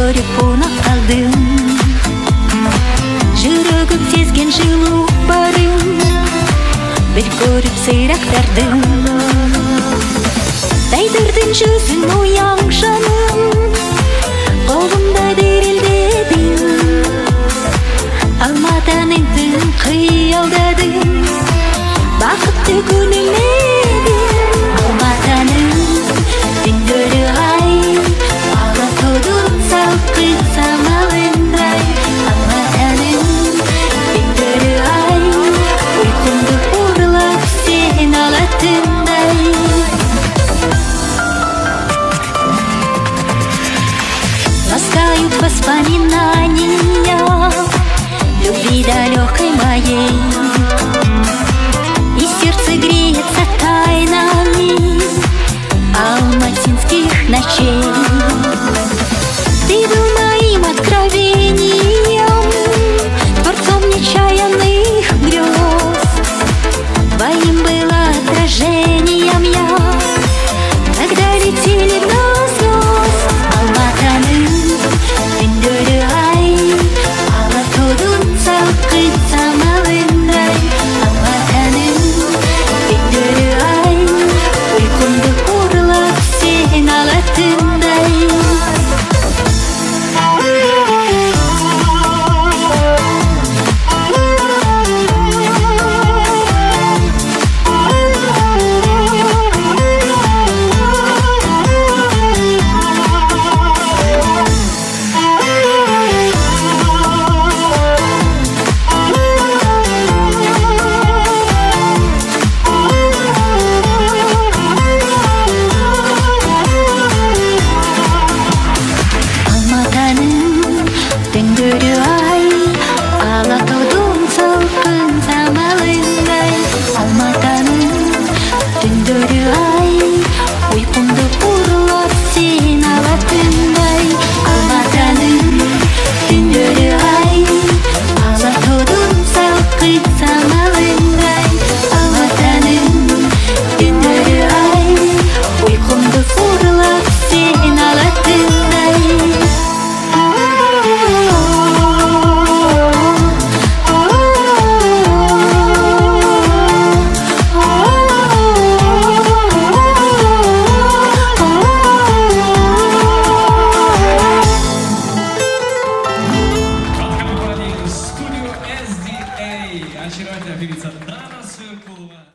көріп ұнап қалдым. Жүрегім сезген жылу барым, бір көріп сирақтардым. Тайдырдың жүзін ояң жаным, қолымда дірілдедім. Алматаның түн қиялдадым, бақытты көңілмедім. Алматаның түндері ай, алатаудың салқын самалындай. Алматаның түндері ай, ұйқымды ұрлап сен алатындай. Ласкают воспоминания любви далекой моей, и сердце греется тайнами алматинских ночей. Ты был моим откровением, творцом нечаянных грез. Твоим было отражением я, когда летели на звезд. Алматаның түндері ай, алатаудың салқын самалындай. Алматаның түндері ай, ұйқымды ұрлап сен алатындай. Түндері ай, алатаудың салқын самалындай. Алматаның түндері ай, ұйқымды ұрлап сен алатындай. Алматаның түндері ай, алатаудың салқын самалындай. Алматаның түндері ай, ұйқымды ұрлап сен алатындай. Студіо SDA. Очаровательна певица Дана Сверкулова.